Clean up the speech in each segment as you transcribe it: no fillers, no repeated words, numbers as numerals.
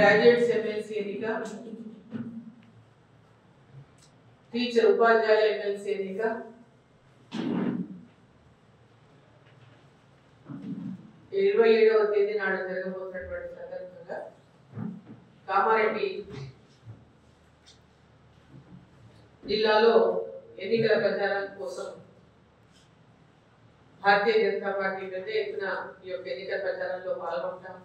Graduates MLC ఎన్నిక, teacher ఉపాధ్యాయుల MLC ఎన్నిక, 27వ తేదీ నాడు జరగబోతున్నటువంటి సందర్భంగా కామారెడ్డి జిల్లాలో ఎన్నికల ప్రచారం కోసం భారతీయ జనతా పార్టీ పెద్ద ఎత్తున ఈ యొక్క ఎన్నికల ప్రచారంలో పాల్గొంటాం.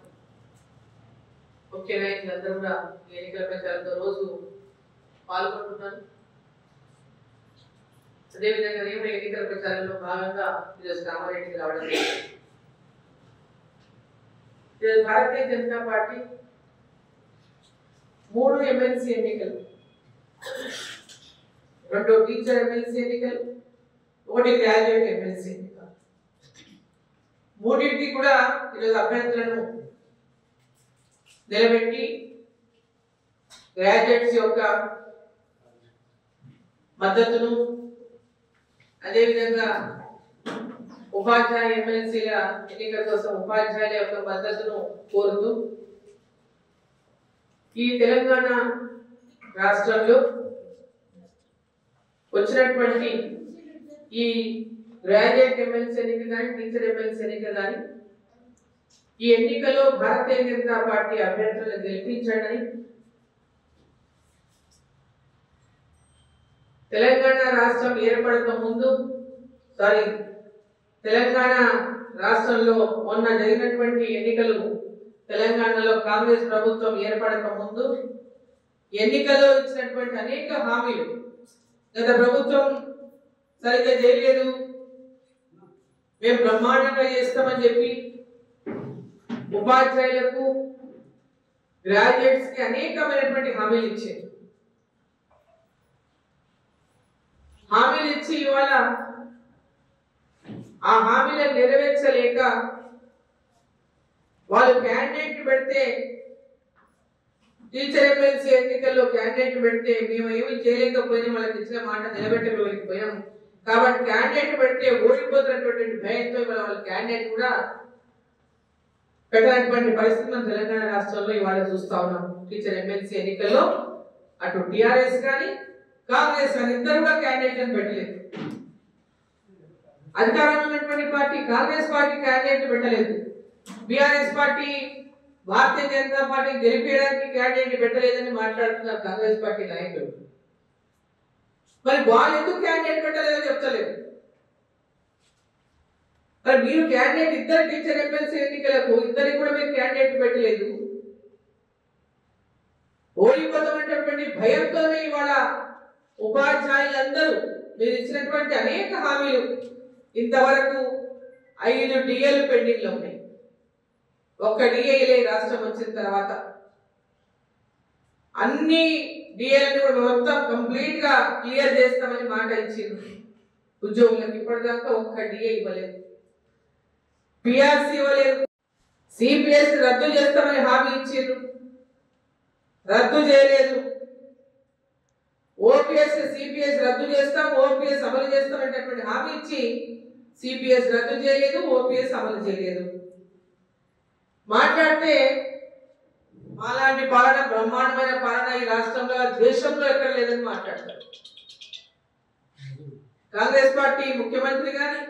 ముఖ్య నాయకులందరూ కూడా ఎన్నికల ప్రచారంలో రోజు పాల్గొంటున్నారు. అదేవిధంగా నేను ఎన్నికల ప్రచారంలో భాగంగా ఈరోజు కామారెడ్డికి రావడం జరిగింది. ఈరోజు భారతీయ జనతా పార్టీ 3 ఎమ్మెల్సీ ఎన్నికలు, 2 టీచర్ ఎమ్మెల్సీ ఎన్నికలు, 1 గ్రాడ్యుయేట్ ఎమ్మెల్సీ ఎన్నిక, మూడింటికి కూడా ఈరోజు అభ్యర్థులను నిలబెట్టి గ్రాడ్యుయేట్స్ యొక్క మద్దతును, అదేవిధంగా ఉపాధ్యాయ ఎమ్మెల్సీల ఎన్నిక కోసం ఉపాధ్యాయుల యొక్క మద్దతును కోరుతూ ఈ తెలంగాణ రాష్ట్రంలో వచ్చినటువంటి ఈ గ్రాడ్యుయేట్ ఎమ్మెల్సీ ఎన్నిక కానీ టీచర్ ఎమ్మెల్సీ ఎన్నిక కానీ ఈ ఎన్నికలో భారతీయ జనతా పార్టీ అభ్యర్థులను గెలిపించండి. తెలంగాణ రాష్ట్రం ఏర్పడక ముందు తెలంగాణ రాష్ట్రంలో మొన్న జరిగినటువంటి ఎన్నికలు, తెలంగాణలో కాంగ్రెస్ ప్రభుత్వం ఏర్పడక ముందు ఎన్నికల్లో ఇచ్చినటువంటి అనేక హామీలు గత ప్రభుత్వం సరిగ్గా చేయలేదు, మేము బ్రహ్మాండంగా చేస్తామని చెప్పి ఉపాధ్యాయులకు గ్రాడ్యుయేట్స్ కి అనేకమైనటువంటి హామీలు ఇచ్చారు. హామీలు ఇచ్చి ఇవాళ ఆ హామీలను నెరవేర్చలేక వాళ్ళు క్యాండిడేట్ పెడితే, టీచర్ ఎమ్మెల్సీ ఎన్నికల్లో క్యాండిడేట్ పెడితే మేము ఏమి చేయలేకపోయినా వాళ్ళకి ఇచ్చిన మాట నిలబెట్టలేకపోయాం కాబట్టి క్యాండిడేట్ పెడితే ఓడిపోతున్నటువంటి భయంతో ఇవాళ వాళ్ళ క్యాండిడేట్ కూడా పెట్టడానికి పరిస్థితి మనం తెలంగాణ రాష్ట్రంలో ఇవాళ చూస్తా ఉన్నాం. టీచర్ ఎమ్మెల్సీ ఎన్నికల్లో అటు టిఆర్ఎస్ కానీ కాంగ్రెస్ కానీ ఇద్దరు కూడా క్యాండిడేట్ పెట్టలేదు. అధికారంలో ఉన్నటువంటి పార్టీ కాంగ్రెస్ పార్టీ క్యాండిడేట్ పెట్టలేదు, BRS party Bharatiya Janata party గెలిపేయడానికి candidate పెట్టలేదని మాట్లాడుతున్నారు కాంగ్రెస్ పార్టీ నాయకులు. మరి వాళ్ళు ఎందుకు క్యాండిడేట్ పెట్టలేదో చెప్తలేదు. మరి మీరు క్యాండిడేట్ ఇద్దరు టీచర్ ఎమ్మెల్సీ ఎన్నికలకు ఇద్దరికి కూడా మీరు క్యాండిడేట్ పెట్టలేదు, ఓడిపోతామనేటువంటి భయంతోనే ఇవాళ ఉపాధ్యాయులందరూ మీరు ఇచ్చినటువంటి అనేక హామీలు ఇంతవరకు 5 డిఏలు పెండింగ్ లో ఉన్నాయి. 1 డిఏలే రాష్ట్రం వచ్చిన తర్వాత అన్ని డిఏలను కూడా మొత్తం కంప్లీట్ గా క్లియర్ చేస్తామని మాట ఇచ్చింది ఉద్యోగులకు. ఇప్పటిదాకా 1 డిఏ ఇవ్వలేదు, పిఆర్సీ ఇవ్వలేదు, సిపిఎస్ రద్దు చేస్తామని హామీ ఇచ్చిండ్రు, రద్దు చేయలేదు. ఓపీఎస్ సిపిఎస్ రద్దు చేస్తాం, ఓపీఎస్ అమలు చేస్తాం అనేటువంటి హామీ ఇచ్చి సిపిఎస్ రద్దు చేయలేదు, ఓపీఎస్ అమలు చేయలేదు. మాట్లాడితే అలాంటి పాలన, బ్రహ్మాండమైన పాలన ఈ రాష్ట్రంలో దేశంలో ఎక్కడ లేదని మాట్లాడతారు. కాంగ్రెస్ పార్టీ ముఖ్యమంత్రి గాని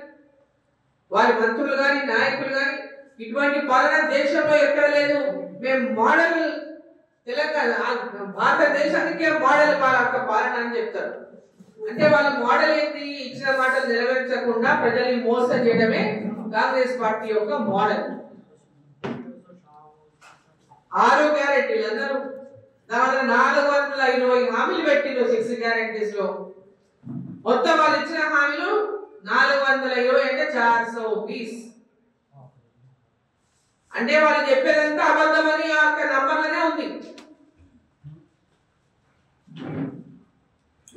వారి మంత్రులు గాని నాయకులు గాని ఇటువంటి పాలన దేశంలో ఎక్కడ లేదు, మేము మోడల్ తెలంగాణ భారతదేశానికే మోడల్ పాలన అని చెప్తారు. అంటే వాళ్ళ మోడల్ ఏంటి? ఇచ్చిన మాటలు నెరవేర్చకుండా ప్రజల్ని మోసం చేయడమే కాంగ్రెస్ పార్టీ యొక్క మోడల్. 6 గ్యారెంటీలు అందరూ దాని 420 హామీలు పెట్టిండ్రు 6 గ్యారెంటీస్ లో. మొత్తం వాళ్ళు ఇచ్చిన హామీలు 420 అంటే 420. అంటే వాళ్ళు చెప్పేదంతా అబద్ధమని ఆ నంబర్లోనే ఉంది.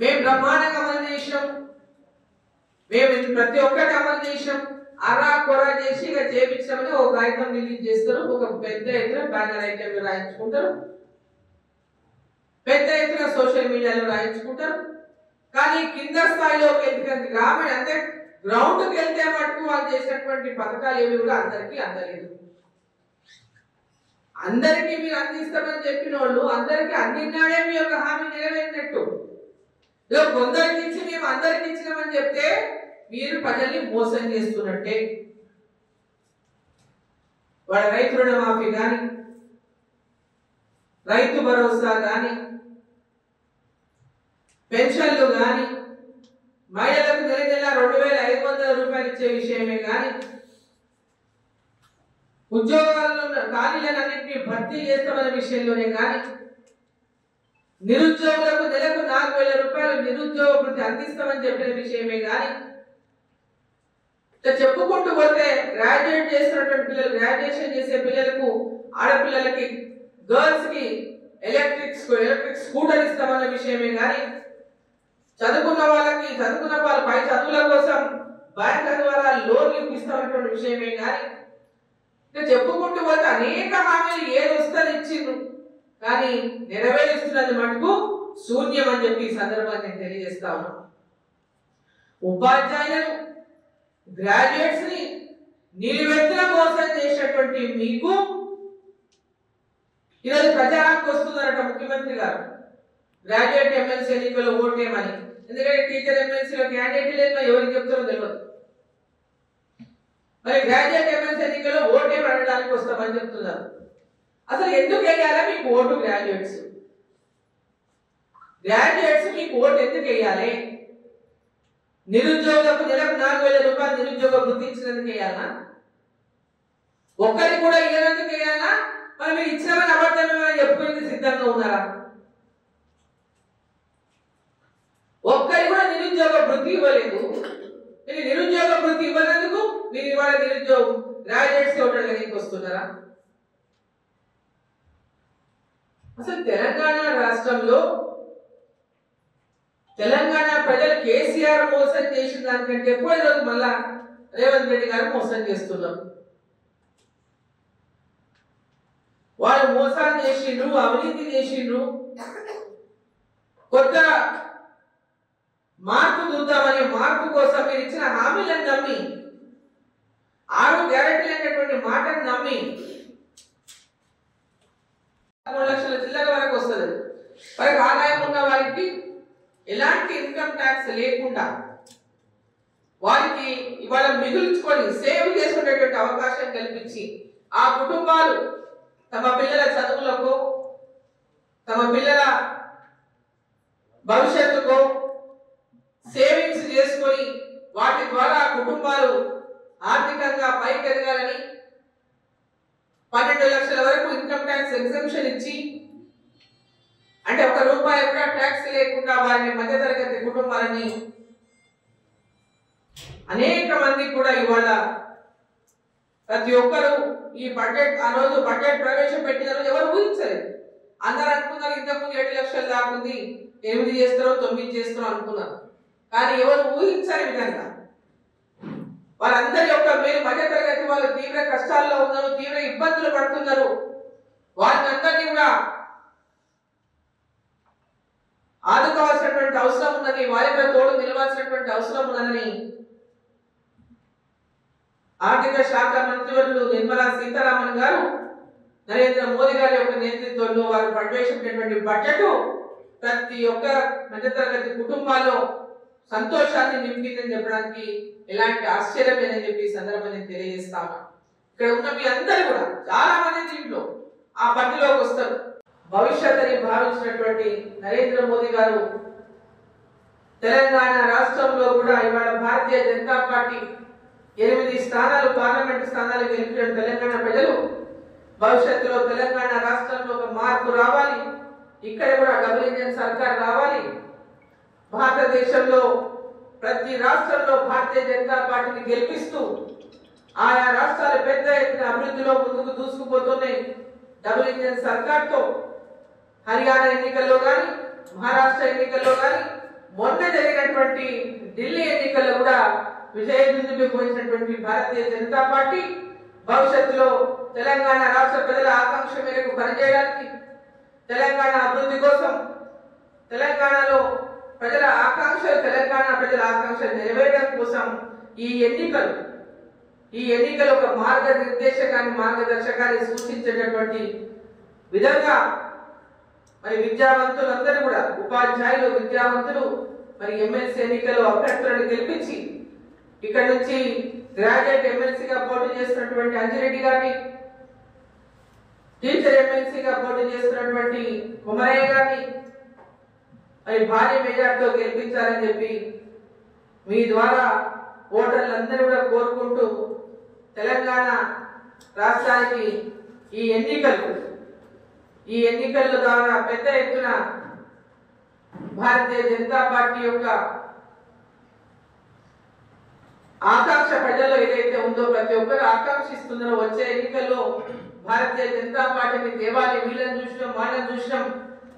మేము బ్రహ్మాండంగా అమలు చేసినాం, మేము ప్రతి ఒక్కటి అమలు చేసినాం, అరా కొరా చేసి ఇక చేపించామని ఒక కాగితం రిలీజ్ చేస్తారు, ఒక పెద్ద ఎత్తున బ్యానర్ ఐటెంలు రాయించుకుంటారు, పెద్ద ఎత్తున సోషల్ మీడియాలో రాయించుకుంటారు. కానీ కింద స్థాయిలోకి వెళ్తే గ్రామీణ అంటే గ్రౌండ్కి వెళ్తే మటుకు వాళ్ళు చేసినటువంటి పథకాలు ఏవి కూడా అందరికీ అందలేదు. అందరికీ మీరు అందిస్తామని చెప్పిన వాళ్ళు అందరికీ అందినాడే మీ యొక్క హామీ నెరవేరినట్టు. కొందరికి ఇచ్చి మేము అందరికి ఇచ్చినామని చెప్తే మీరు ప్రజల్ని మోసం చేస్తున్నట్టే. వాళ్ళ రైతు రుణమాఫీ కానీ, రైతు భరోసా కానీ, పెన్షన్లు కానీ, మహిళలకు నెల నెల 2500 రూపాయలు ఇచ్చే విషయమే కానీ, ఉద్యోగాల్లో ఖాళీలన్నింటినీ భర్తీ చేస్తామనే విషయంలోనే కానీ, నిరుద్యోగులకు నెలకు 4000 రూపాయలు నిరుద్యోగ వృత్తి అందిస్తామని చెప్పిన విషయమే కానీ, చెప్పుకుంటూ పోతే గ్రాడ్యుయేట్ చేస్తున్నటువంటి పిల్లలు, గ్రాడ్యుయేషన్ చేసే పిల్లలకు, ఆడపిల్లలకి, గర్ల్స్ కి ఎలక్ట్రిక్ స్కూటర్ ఇస్తామన్న విషయమే కానీ, చదువుకున్న వాళ్ళకి చదువుకున్న వాళ్ళ పై చదువుల కోసం బ్యాంకుల ద్వారా లోన్లు ఇప్పిస్తామన్నటువంటి విషయమే కానీ, చెప్పుకుంటూ పోతే అనేక హామీలు ఏది వస్తుంది ఇచ్చిండ్రు, కానీ నెరవేరుస్తున్నది మటుకు శూన్యం అని చెప్పి ఈ సందర్భాన్ని నేను తెలియజేస్తా ఉన్నాను. ఉపాధ్యాయులను, గ్రాడ్యుయేట్స్ ని నిలువెత్తున మోసం చేసినటువంటి మీకు ఈరోజు ప్రచారానికి వస్తున్నారట ముఖ్యమంత్రి గారు. గ్రాడ్యుయేట్ ఎమ్మెల్సీ ఎన్నికల్లో ఓటేమని. ఎందుకంటే టీచర్ ఎమ్మెల్సీలో క్యాండిడేట్ లేదు, ఎవరికి చెప్తారో తెలియదు. మరి గ్రాడ్యుయేట్ ఎమ్మెల్సీ ఎన్నికల్లో ఓటేమని అడగడానికి వస్తామని చెప్తున్నారు. అసలు ఎందుకు వేయాలా మీకు ఓటు? గ్రాడ్యుయేట్స్ మీకు ఓటు ఎందుకు వేయాలి? నిరుద్యోగులకు నెలకు 4000 రూపాయలు నిరుద్యోగ వృత్తి ఇచ్చినందుకు వేయాలా? ఒక్కరికి కూడా ఇవ్వనందుకు వేయాలా? మరి మీరు ఇచ్చినామని అబద్ధమేమని చెప్పుకునేందుకు సిద్ధంగా ఉన్నారా? ఒక్కరికి కూడా నిరుద్యోగ వృత్తి ఇవ్వలేదు. మీరు నిరుద్యోగ వృత్తి ఇవ్వనందుకు మీరు ఇవాళ నిరుద్యోగం గ్రాడ్యుయేట్స్ ఓటర్లకి వస్తున్నారా? అసలు తెలంగాణ రాష్ట్రంలో తెలంగాణ ప్రజలు కేసీఆర్ మోసం చేసిన దానికంటే ఎక్కువ ఈరోజు మళ్ళా రేవంత్ రెడ్డి గారు మోసం చేస్తున్నారు. వాళ్ళు మోసాలు చేసిండ్రు, అవినీతి చేసిండ్రు. కొత్త మార్పు చూద్దామని మార్పు కోసం మీరు ఇచ్చిన హామీలను నమ్మి, 6 గ్యారెంటీలు అనేటువంటి మాటను నమ్మి 3 లక్షల చిల్లర వరకు వస్తుంది. వారికి ఆదాయం ఉన్న వారికి ఎలాంటి ఇన్కమ్ ట్యాక్స్ లేకుండా వారికి ఇవాళ మిగుల్చుకొని సేవ్ చేసుకునేటువంటి అవకాశం కల్పించి ఆ కుటుంబాలు తమ పిల్లల చదువులకు, తమ పిల్లల భవిష్యత్తుకు సేవింగ్స్ చేసుకొని వాటి ద్వారా కుటుంబాలు ఆర్థికంగా పైకి ఎదగాలని 12 లక్షల వరకు ఇన్కమ్ ట్యాక్స్ ఎగ్జంప్షన్ ఇచ్చి, అంటే 1 రూపాయి కూడా ట్యాక్స్ లేకుండా వారిని మధ్యతరగతి కుటుంబాలని అనేక మంది కూడా ఇవాళ ప్రతి ఒక్కరు ఈ బడ్జెట్, ఆ రోజు బడ్జెట్ ప్రవేశపెట్టిన రోజు ఎవరు ఊహించలేదు. అందరు అనుకున్నారు ఇంతకుముందు 7 లక్షలు దాకుంది, 8 చేస్తారో 9 చేస్తారో అనుకున్నారు. కానీ ఎవరు ఊహించని విధంగా వాళ్ళందరి యొక్క మేలు, మధ్యతరగతి వాళ్ళు తీవ్ర కష్టాల్లో ఉన్నారు, తీవ్ర ఇబ్బందులు పడుతున్నారు. వారిని అందరినీ కూడా ఆదుకోవాల్సినటువంటి అవసరం ఉన్నది, వారికి తోడు నిలవాల్సినటువంటి అవసరం ఉన్నదని ఆర్థిక శాఖ మంత్రివర్యులు నిర్మలా సీతారామన్ గారు, నరేంద్ర మోదీ గారి యొక్క నేతృత్వంలో వారు ప్రవేశపెట్టినటువంటి బడ్జెట్ ప్రతి ఒక్క మధ్యతరగతి కుటుంబాల్లో సంతోషాన్ని నింపిందని చెప్పడానికి ఎలాంటి ఆశ్చర్యం లేదని చెప్పి ఈ సందర్భాన్ని తెలియజేస్తాను. ఇక్కడ ఉన్న మీ అందరూ కూడా చాలా మంది దీంట్లో ఆ పట్టిలోకి వస్తారు. భవిష్యత్తుని భావించినటువంటి నరేంద్ర మోదీ గారు తెలంగాణ రాష్ట్రంలో కూడా ఇవాళ భారతీయ జనతా పార్టీ 8 స్థానాలు, పార్లమెంటు స్థానాలు గెలిపిన తెలంగాణ ప్రజలు భవిష్యత్తులో తెలంగాణ రాష్ట్రంలో ఒక మార్పు రావాలి, ఇక్కడ కూడా డబుల్ ఇంజిన్ సర్కార్ రావాలి, భారతదేశంలో ప్రతి రాష్ట్రంలో భారతీయ జనతా పార్టీని గెలిపిస్తూ ఆయా రాష్ట్రాలు పెద్ద ఎత్తున అభివృద్ధిలో ముందుకు దూసుకుపోతున్నాయి. డబుల్ ఇంజిన్ సర్కార్తో హర్యానా ఎన్నికల్లో కానీ, మహారాష్ట్ర ఎన్నికల్లో కానీ, మొన్న జరిగినటువంటి ఢిల్లీ ఎన్నికల్లో కూడా విజయదుందుకు పోయినటువంటి భారతీయ జనతా పార్టీ భవిష్యత్తులో తెలంగాణ రాష్ట్ర ప్రజల ఆకాంక్ష మేరకు పనిచేయడానికి, తెలంగాణ అభివృద్ధి కోసం, తెలంగాణలో ప్రజల ఆకాంక్షలు, తెలంగాణ ప్రజల ఆకాంక్షలు నెరవేరడం కోసం ఈ ఎన్నికలు ఒక మార్గనిర్దేశకాన్ని, మార్గదర్శకాన్ని సూచించేటటువంటి విధంగా మరి విద్యావంతులందరూ కూడా ఉపాధ్యాయులు విద్యావంతులు మరి ఎమ్మెల్సీ ఎన్నికల్లో అభ్యర్థులను గెలిపించి ఇక్కడ నుంచి గ్రాడ్యుయేట్ ఎమ్మెల్సీగా పోటీ చేస్తున్నటువంటి అంజిరెడ్డి గారిని, టీచర్ ఎమ్మెల్సీగా పోటీ చేస్తున్నటువంటి కుమరయ్య గారిని మరి భారీ మెజార్టీతో గెలిపించాలని చెప్పి మీ ద్వారా ఓటర్లందరూ కూడా కోరుకుంటూ తెలంగాణ రాష్ట్రానికి ఈ ఎన్నికల ద్వారా పెద్ద ఎత్తున భారతీయ జనతా పార్టీ యొక్క ఆకాంక్ష ప్రజల్లో ఏదైతే ఉందో ప్రతి ఒక్కరు ఆకాంక్షిస్తున్నారో వచ్చే ఎన్నికల్లో భారతీయ జనతా పార్టీని తేవాలి, వీళ్ళని చూసినాం వాళ్ళని చూసినాం,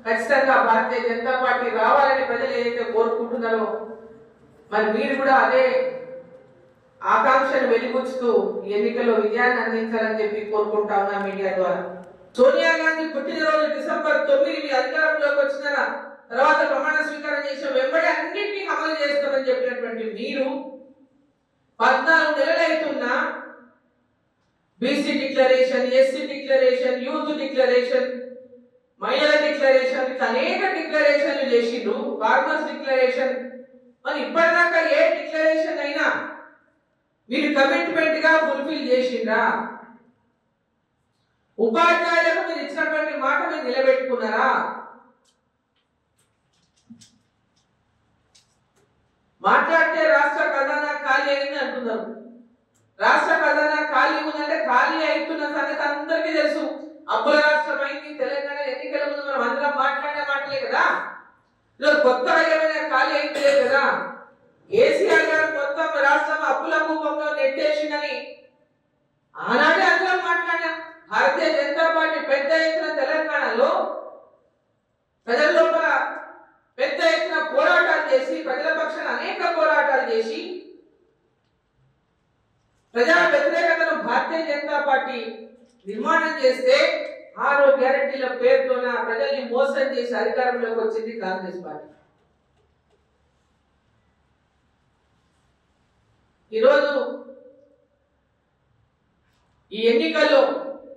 ఖచ్చితంగా భారతీయ జనతా పార్టీ రావాలని ప్రజలు ఏదైతే కోరుకుంటున్నారో మరి మీరు కూడా అదే ఆకాంక్షను వెలిబుచ్చుతూ ఎన్నికల్లో విజయాన్ని అందించాలని చెప్పి కోరుకుంటా ఉన్నా మీడియా ద్వారా. సోనియా గాంధీ పుట్టినరోజు డిసెంబర్ 9 అధికారంలోకి వచ్చిన తర్వాత ప్రమాణ స్వీకారం చేసిన వెంబడి అన్నింటినీ అమలు చేస్తామని చెప్పినటువంటి మీరు 14 నెలలు అవుతున్నా BC declaration, SC declaration, youth declaration, మహిళల డిక్లరేషన్, అనేక డిక్లరేషన్లు చేసిండ్రు, ఫార్మర్స్ డిక్లరేషన్. మరి ఇప్పటిదాకా ఏ డిక్లరేషన్ అయినా మీరు కమిట్మెంట్ గా ఫుల్ఫిల్ చేసిండ్రా? ఉపాధ్యాయులకు మీరు ఇచ్చినటువంటి మాట మీరు నిలబెట్టుకున్నారా? మాట్లాడితే రాష్ట్ర ఖజానా ఖాళీ అయింది అంటున్నారు. రాష్ట్ర ఖజానా ఖాళీ ఉందంటే ఖాళీ అవుతున్న సంగతి అందరికీ తెలుసు. అప్పుల రాష్ట్రం అయింది. తెలంగాణ ఎన్నికల ముందు మనం అందరం మాట్లాడే మాటలే కదా. కొత్త ఏమైనా ఖాళీ అయింది లేదు కదా. కేసీఆర్ గారు మొత్తం రాష్ట్రం అప్పుల రూపంలో నెట్టేసిందని ఆనాడే అందరం మాట్లాడాం. భారతీయ జనతా పార్టీ పెద్ద ఎత్తున తెలంగాణలో ప్రజల లోపల పెద్ద ఎత్తున పోరాటాలు చేసి, ప్రజల పక్షాన అనేక పోరాటాలు చేసి ప్రజా వ్యతిరేకతను భారతీయ జనతా పార్టీ నిర్మాణం చేస్తే 6 గ్యారెంటీల పేరుతోన ప్రజల్ని మోసం చేసి అధికారంలోకి వచ్చింది కాంగ్రెస్ పార్టీ. ఈరోజు ఈ ఎన్నికల్లో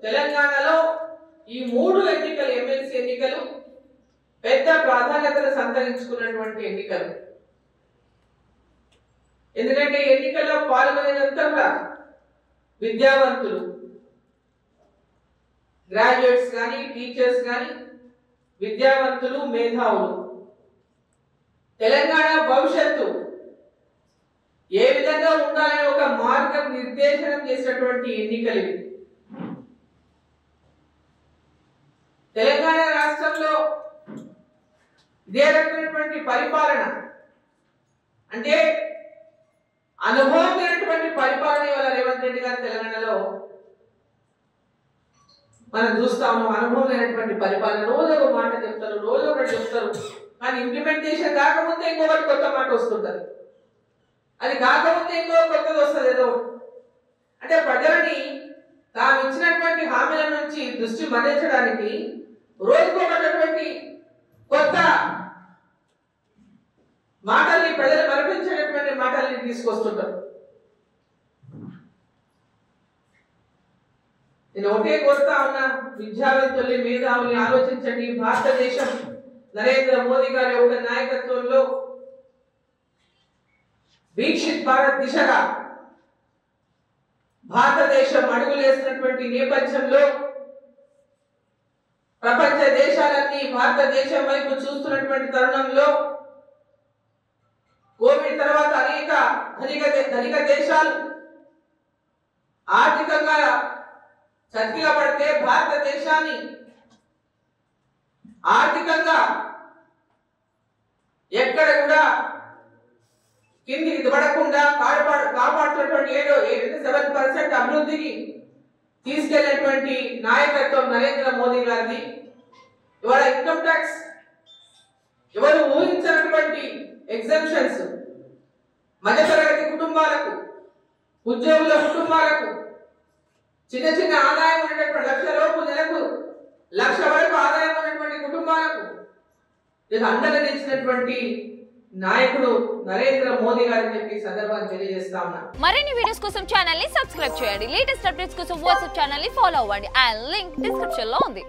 తెలంగాణలో ఈ 3 ఎన్నికలు, ఎమ్మెల్సీ ఎన్నికలు పెద్ద ప్రాధాన్యతను సంతరించుకున్నటువంటి ఎన్నికలు. ఎందుకంటే ఎన్నికల్లో పాల్గొనేదంతా కూడా విద్యావంతులు, గ్రాడ్యుయేట్స్ కానీ, టీచర్స్ కానీ, విద్యావంతులు, మేధావులు. తెలంగాణ భవిష్యత్తు ఏ విధంగా ఉండాలని ఒక మార్గం నిర్దేశనం చేసినటువంటి ఎన్నికలు ఇవి. తెలంగాణ రాష్ట్రంలో ఇదే రకమైనటువంటి పరిపాలన అంటే అనుభవం లేనటువంటి పరిపాలన ఇవాళ రేవంత్ రెడ్డి గారు తెలంగాణలో మనం చూస్తా ఉన్నాం. అనుభవం లేనటువంటి పరిపాలన. రోజు ఒక మాట చెప్తారు, రోజు ఒకటి చెప్తారు, కానీ ఇంప్లిమెంటేషన్ కాకముందే ఇంకొకటి కొత్త మాట వస్తుంటది, అది కాకముందే ఇంకో కొత్తది వస్తుంది ఏదో. అంటే ప్రజలని తాము ఇచ్చినటువంటి హామీల నుంచి దృష్టి మళ్లించడానికి రోజుకోబడినటువంటి కొత్త మాటల్ని, ప్రజలు మరిపించేటటువంటి మాటల్ని తీసుకొస్తుంటారు. నేను ఒకే కోరుతా ఉన్నా, విద్యావంతుల్ని, మేధావుల్ని ఆలోచించండి. భారతదేశం నరేంద్ర మోదీ గారి యొక్క నాయకత్వంలో వీక్షిత్ భారత్ దిశగా భారతదేశం అడుగులేసినటువంటి నేపథ్యంలో ప్రపంచ దేశాలన్నీ భారతదేశం వైపు చూస్తున్నటువంటి తరుణంలో కోవిడ్ తర్వాత అనేక ధనిక దేశాలు ఆర్థికంగా చతికిల పడితే భారతదేశాన్ని ఆర్థికంగా ఎక్కడ కూడా కిందికి పడకుండా కాపాడుతున్నటువంటి 7% అభివృద్ధికి తీసుకెళ్లినటువంటి నాయకత్వం నరేంద్ర మోదీ గారిది. ఇవాళ ఇన్కమ్ ట్యాక్స్ ఎవరు ఊహించినటువంటి ఎగ్జంప్షన్స్ మధ్యతరగతి కుటుంబాలకు, ఉద్యోగుల కుటుంబాలకు, చిన్న చిన్న ఆదాయం ఉన్నటువంటి 1 లక్ష లోపు నెలకు 1 లక్ష వరకు ఆదాయం ఉన్నటువంటి కుటుంబాలకు ఇది అండగా నిలిచినటువంటి నాయకుడు నరేంద్ర మోదీ గారిని చెప్పి సందర్భాన్ని తెలియజేస్తా ఉన్నా. మరిన్ని వీడియోస్ కోసం ఛానల్ ని సబ్స్క్రైబ్ చేయండి. లేటెస్ట్ అప్డేట్స్ కోసం వాట్సాప్ ఛానల్ ని ఫాలో అవ్వండి. ఆ లింక్ డిస్క్రిప్షన్ లో ఉంది.